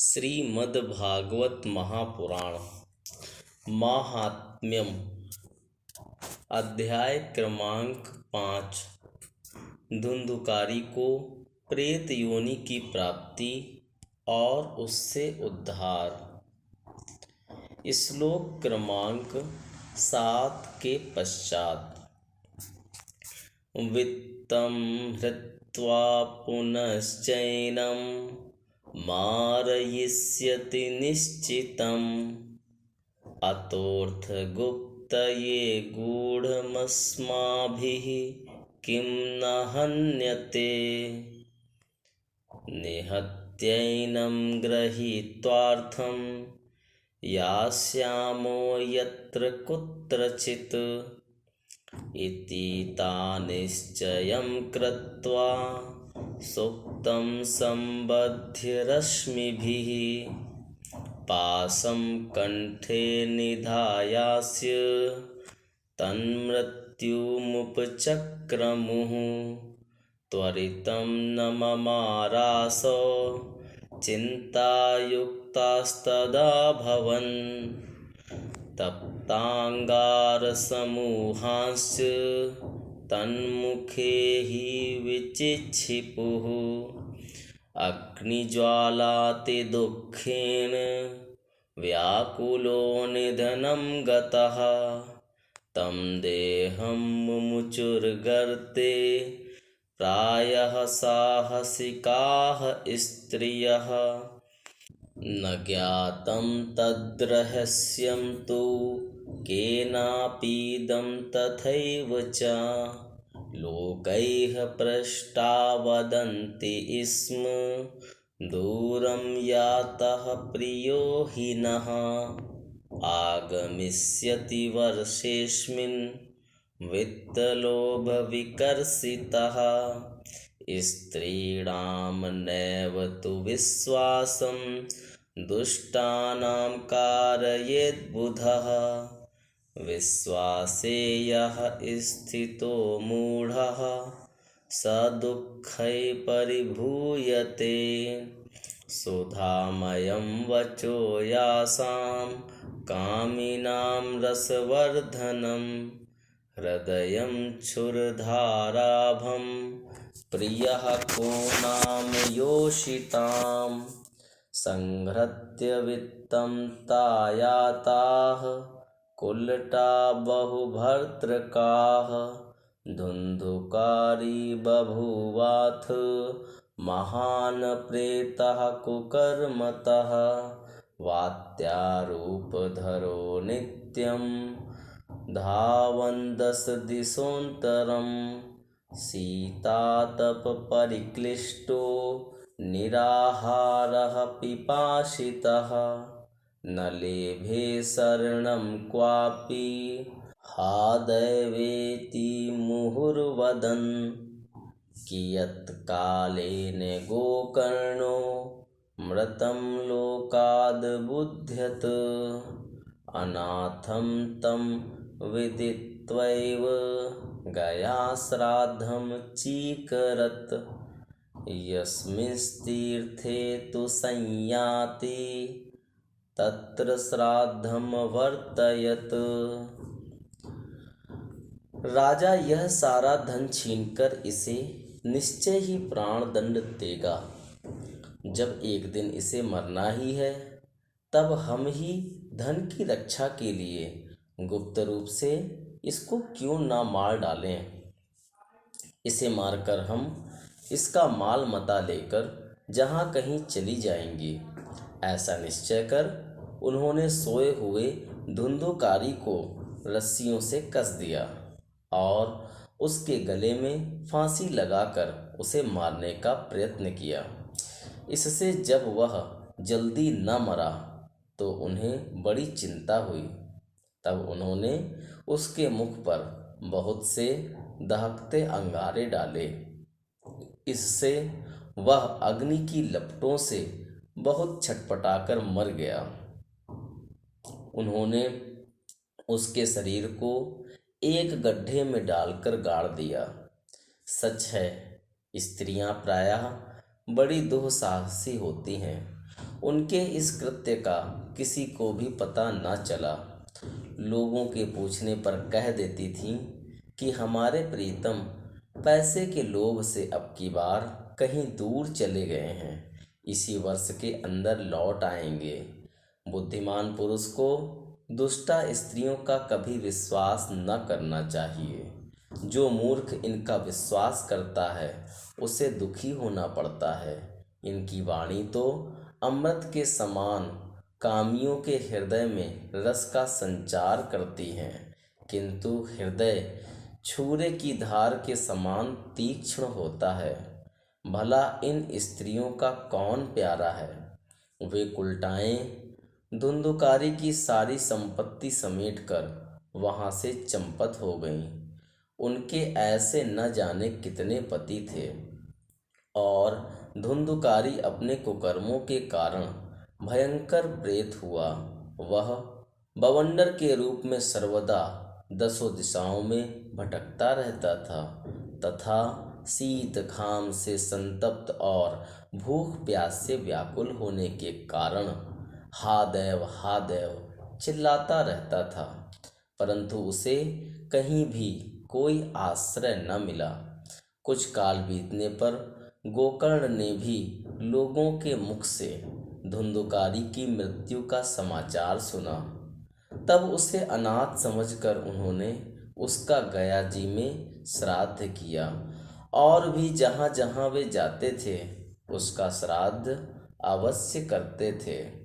श्रीमद्भागवत महापुराण माहात्म्यम अध्याय क्रमांक 5। धुंधुकारी को प्रेत योनि की प्राप्ति और उससे उद्धार। श्लोक क्रमांक 7 के पश्चात। वित्तं हृत्वा पुनश्चैनं मारयिष्यति निश्चितम् अतोऽर्थगुप्तये गूढमस्माभिः किं न हन्यते। निहत्यैनं गृहीत्वार्थं यास्यामो यत्र कुत्रचित् इति तानिश्चयं कृत्वा सुप्तं सम्बध्य रश्मिभिः पाशं कण्ठे निधायास्य तन्मृत्युमुपचक्रमुः। त्वरितं न ममारासो चिन्तायुक्तास्तदाभवन् तप्ताङ्गारसमूहांश्च तन्मुखे हि विचिक्षिपुः। अग्निज्वालातिदुःखेन व्याकुलो निधनं गतः तं देहं मुमुचुर्गर्ते प्रायः साहसिकाः स्त्रियः। न ज्ञातं तद्रहस्यं तु केनापीदं तथैव च लोकैः पृष्टा वदन्ति स्म दूरं यातः प्रियो हि नः आगमिष्यति वर्षेऽस्मिन् वित्तलोभविकर्षितः। स्त्रीणां नैव तु विश्वासं दुष्टानां कारयेद्बुधः। विश्वासे यः स्थितो मूढः स दुःखै परिभूयते। सुधामयं वचो यासां कामिनां रसवर्धनं हृदयं क्षुरधाराभं प्रियः को नाम योषिताम्। संहृत्य वित्तं तायाताः कुलटा बहुभर्त्रकाः धुन्धुकारी बभूवाथ महान् प्रेतः कुकर्मतः। वात्यारूपधरो नित्यं धावन् दश दिशोऽन्तरं शीतातपपरिक्लिष्टो निराहारः पिपासितः। न लेभे शरणं क्वापि हा दैवेति मुहुर्वदन् कियत्कालेन गोकर्णो मृतं लोकाद्बुध्यत। अनाथं तं विदित्वैव गया श्राद्धं चीकरत् यस्मिंस्तीर्थे तु संयाति तत्र श्राद्धम वर्तयत। राजा यह सारा धन छीनकर इसे निश्चय ही प्राणदंड देगा। जब एक दिन इसे मरना ही है तब हम ही धन की रक्षा के लिए गुप्त रूप से इसको क्यों ना मार डालें। इसे मारकर हम इसका माल मता लेकर जहाँ कहीं चली जाएंगी। ऐसा निश्चय कर उन्होंने सोए हुए धुंधुकारी को रस्सियों से कस दिया और उसके गले में फांसी लगाकर उसे मारने का प्रयत्न किया। इससे जब वह जल्दी न मरा तो उन्हें बड़ी चिंता हुई। तब उन्होंने उसके मुख पर बहुत से दहकते अंगारे डाले। इससे वह अग्नि की लपटों से बहुत छटपटाकर मर गया। उन्होंने उसके शरीर को एक गड्ढे में डालकर गाड़ दिया। सच है, स्त्रियां प्रायः बड़ी दुस्साहसी होती हैं उनके इस कृत्य का किसी को भी पता न चला। लोगों के पूछने पर कह देती थीं कि हमारे प्रीतम पैसे के लोभ से अब की बार कहीं दूर चले गए हैं, इसी वर्ष के अंदर लौट आएंगे। बुद्धिमान पुरुष को दुष्टा स्त्रियों का कभी विश्वास न करना चाहिए। जो मूर्ख इनका विश्वास करता है उसे दुखी होना पड़ता है। इनकी वाणी तो अमृत के समान कामियों के हृदय में रस का संचार करती हैं, किंतु हृदय छुरे की धार के समान तीक्ष्ण होता है। भला इन स्त्रियों का कौन प्यारा है? वे कुलटाएं धुंधुकारी की सारी संपत्ति समेटकर वहां से चंपत हो गईं। उनके ऐसे न जाने कितने पति थे, और धुंधुकारी अपने कुकर्मों के कारण भयंकर प्रेत हुआ। वह बवंडर के रूप में सर्वदा दसों दिशाओं में भटकता रहता था तथा शीत घाम से संतप्त और भूख प्यास से व्याकुल होने के कारण हा देव चिल्लाता रहता था, परंतु उसे कहीं भी कोई आश्रय न मिला। कुछ काल बीतने पर गोकर्ण ने भी लोगों के मुख से धुंधुकारी की मृत्यु का समाचार सुना। तब उसे अनाथ समझकर उन्होंने उसका गया जी में श्राद्ध किया, और भी जहाँ जहाँ वे जाते थे उसका श्राद्ध अवश्य करते थे।